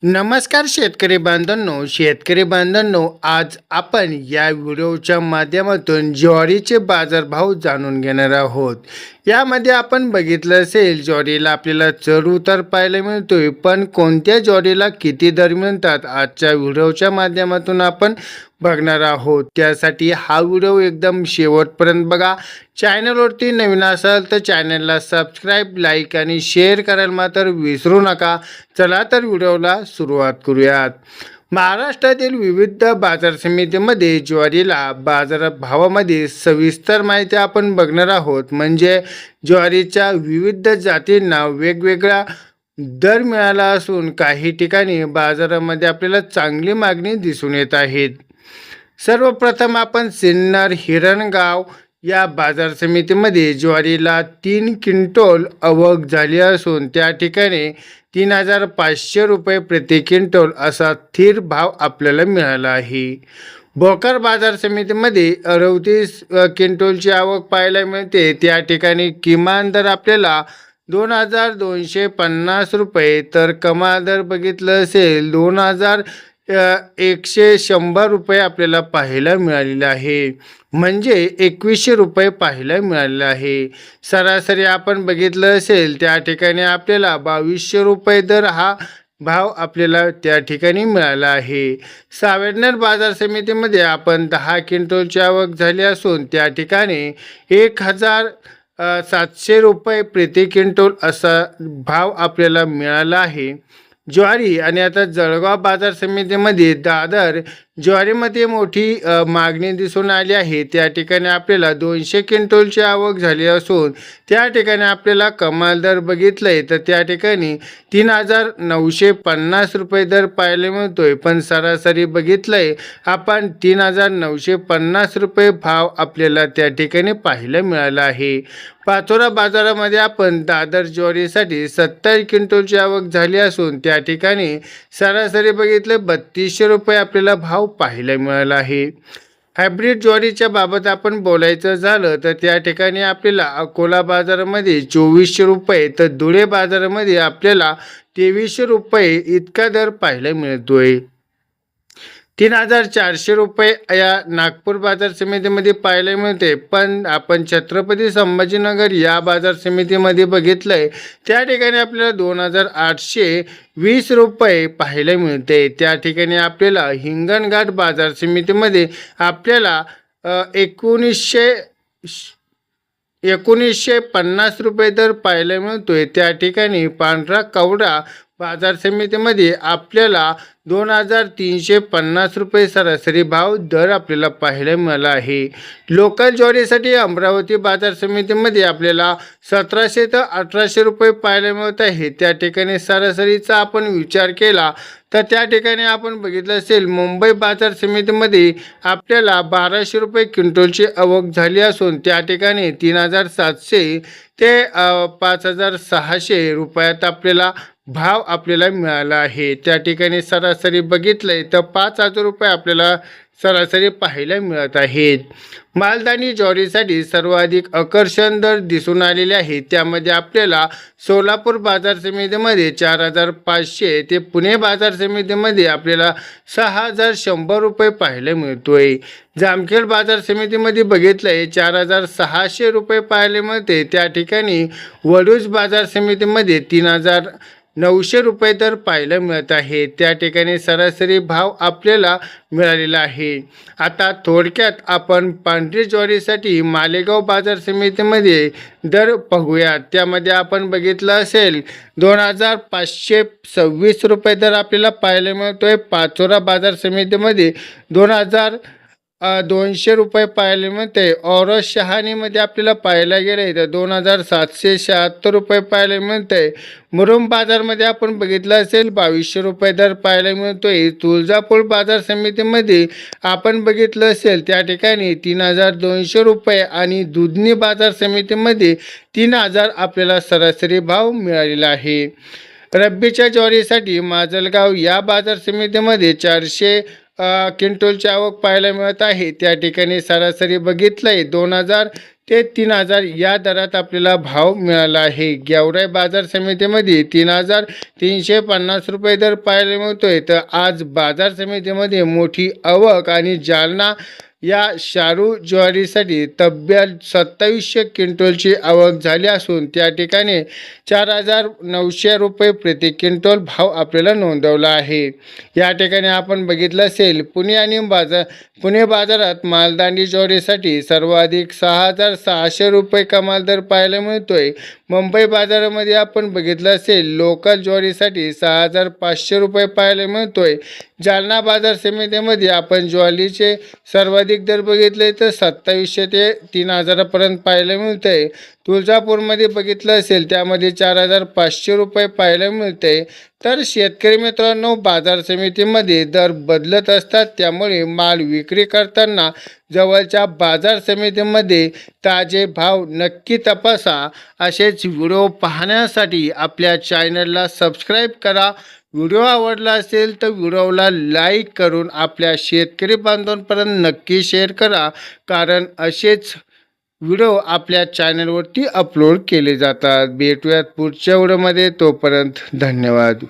नमस्कार शेतकरी बांधवांनो, आज आपण या व्हिडिओच्या माध्यमातून ज्वारीचे बाजारभाव जाणून घेणार आहोत। यामध्ये आपण बघितलं असेल, ज्वारीला आपल्याला चढ उतार पाहायला मिळतोय, पण कोणत्या ज्वारीला किती दर मिळतात आजच्या व्हिडिओच्या माध्यमातून आपण बघणार आहोत। त्यासाठी हा व्हिडिओ एकदम शेवटपर्यंत बघा। चॅनलवरती नवीन असाल तर चॅनलला सबस्क्राईब, लाईक आणि शेअर करायला मात्र विसरू नका। चला तर व्हिडिओला सुरुवात करूयात। महाराष्ट्रातील विविध बाजार समितीमध्ये ज्वारीला बाजारभावामध्ये सविस्तर माहिती आपण बघणार आहोत। म्हणजे ज्वारीच्या विविध जातींना वेगवेगळा दर मिळाला असून काही ठिकाणी बाजारामध्ये आपल्याला चांगली मागणी दिसून येत आहे। सर्वप्रथम आपण सिन्नर हिरणगाव या बाजार समितीमध्ये ज्वारीला 3 क्विंटल आवक झाली असून त्या ठिकाणी 3,500 रुपये प्रति क्विंटल असा स्थिर भाव आपल्याला मिळाला आहे। भोकर बाजार समितीमध्ये 38 क्विंटलची आवक पाहायला मिळते। त्या ठिकाणी किमान दर आपल्याला 2,250 रुपये, तर कमाल दर बघितलं असेल 2,100 रुपये आपल्याला पाहायला मिळालेला आहे। म्हणजे 2100 रुपये पाहायला मिळाले आहे। सरासरी आपण बघितलं असेल त्या ठिकाणी आपल्याला 2200 रुपये दर हा भाव आपल्याला त्या ठिकाणी मिळाला आहे। सावेडनर बाजार समितीमध्ये आपण 10 क्विंटलची आवक झाली असून त्या ठिकाणी 1,700 रुपये प्रति क्विंटल असा भाव आपल्याला मिळाला आहे ज्वारी। आणि आता जळगाव बाजार समितीमध्ये दादर ज्वारीमध्ये मोठी मागणी दिसून आली आहे। त्या ठिकाणी आपल्याला 200 क्विंटलची आवक झाली असून त्या ठिकाणी आपल्याला कमाल दर बघितलंय तर त्या ठिकाणी 3,950 रुपये दर पाहायला मिळतोय, पण सरासरी बघितलंय आपण 3,950 रुपये भाव आपल्याला त्या ठिकाणी पाहायला मिळाला आहे। पाचोरा बाजारामध्ये आपण दादर ज्वारीसाठी 70 क्विंटलची आवक झाली असून त्या ठिकाणी सरासरी बघितले 3,200 रुपये आपल्याला भाव पाहायला मिळाला आहे। हायब्रिड ज्वारीच्या बाबत आपण बोलायचं झालं तर त्या ठिकाणी आपल्याला अकोला बाजारामध्ये 2,400 रुपये, तर धुळे बाजारामध्ये आपल्याला 2,300 रुपये इतका दर पाहायला मिळतोय। 3,400 रुपये या नागपूर बाजार समितीमध्ये पाहायला मिळते। पण आपण छत्रपती संभाजीनगर या बाजार समितीमध्ये बघितलंय त्या ठिकाणी आपल्याला 2,820 रुपये पाहायला मिळते। त्या ठिकाणी आपल्याला हिंगणघाट बाजार समितीमध्ये आपल्याला 1950 रुपये दर पाहायला मिळतोय। त्या ठिकाणी पांढरा कवडा बाजार समितीमध्ये आपल्याला 2,350 रुपये सरासरी भाव दर आपल्याला पाहायला मिळाला आहे। लोकल ज्वारीसाठी अमरावती बाजार समितीमध्ये आपल्याला 1,700 ते 1,800 रुपये पाहायला मिळत आहे। त्या ठिकाणी सरासरीचा आपण विचार केला तर त्या ठिकाणी आपण बघितलं असेल मुंबई बाजार समितीमध्ये आपल्याला 1,200 रुपये क्विंटलची आवक झाली असून त्या ठिकाणी 3,700 ते 5,600 रुपयात आपल्याला भाव आपल्याला मिळाला आहे। त्या ठिकाणी सरासरी बघितलंय तर 5,000 रुपये आपल्याला सरासरी पाहायला मिळत आहेत। मालदानी ज्वारीसाठी सर्वाधिक आकर्षण दर दिसून आलेले आहे। त्यामध्ये आपल्याला सोलापूर बाजार समितीमध्ये 4,500 ते पुणे बाजार समितीमध्ये आपल्याला 6,100 रुपये पाहायला मिळतोय। जामखेड बाजार समितीमध्ये बघितलंय 4,600 रुपये पाहायला मिळते। त्या ठिकाणी वडूज बाजार समितीमध्ये 3,900 रुपये दर पाहायला मिळत आहे। त्या ठिकाणी सरासरी भाव आपल्याला मिळालेला आहे। आता थोडक्यात आपण पांढरी ज्वारीसाठी मालेगाव बाजार समितीमध्ये दर बघूया। त्यामध्ये आपण बघितलं असेल 2,526 रुपये दर आपल्याला पाहायला मिळतोय। पाचोरा बाजार समितीमध्ये 2,200 रुपये पाहायला मिळते। औरत शहाणीमध्ये आपल्याला पाहायला गेले तर 2,776 रुपये पाहायला मिळते। मुरुम बाजारमध्ये आपण बघितलं असेल 2,200 रुपये दर पाहायला मिळतोय। तुळजापूर बाजार समितीमध्ये आपण बघितलं असेल त्या ठिकाणी 3,200 रुपये आणि दुधनी बाजार समितीमध्ये 3,000 आपल्याला सरासरी भाव मिळालेला आहे। रब्बीच्या ज्वारीसाठी माजलगाव या बाजार समितीमध्ये 400 क्विंटलची आवक पाहायला मिळत आहे। त्या ठिकाणी सरासरी बघितलंय ते 3,000 या दरात आपल्याला भाव मिळाला आहे. गेवराई बाजार समितीमध्ये 3,350 रुपये दर पाहायला मिळतोय. तर आज बाजार समितीमध्ये मोठी आवक आणि जालना या शारू ज्वारीसाठी तब्बल 2700 क्विंटलची आवक झाली असून त्या ठिकाणी 4,900 रुपये प्रति क्विंटल भाव आपल्याला नोंदवला आहे. या ठिकाणी आपण बघितलं असेल पुणे बाजारात मालदांडी ज्वारीसाठी सर्वाधिक 6,600 रुपये कमाल दर पाहायला मिळतोय. मुंबई बाजारामध्ये आपण बघितलं असेल लोकल ज्वारीसाठी 6,500 रुपये पाहायला मिळतोय. जालना बाजार समितीमध्ये आपण ज्वारीचे सर्वाधिक दर बघितले तर 2,700 ते 3,000 पर्यंत पाहायला मिळतंय. तुळजापूरमध्ये बघितलं असेल त्यामध्ये 4,500 रुपये पाहायला मिळते. तर शेतकरी मित्रांनो, बाजार समितीमध्ये दर बदलत असतात, त्यामुळे माल विक्री करताना जवळच्या बाजार समितीमध्ये ताजे भाव नक्की तपासा. असेच व्हिडिओ पाहण्यासाठी आपल्या चॅनलला सबस्क्राईब करा. व्हिडिओ आवडला असेल तर व्हिडिओला लाईक करून आपल्या शेतकरी बांधवांपर्यंत नक्की शेअर करा, कारण असेच व्हिडिओ आपल्या चॅनलवरती अपलोड केले जातात. भेटूयात पुढच्या व्हिडिओमध्ये. तोपर्यंत धन्यवाद.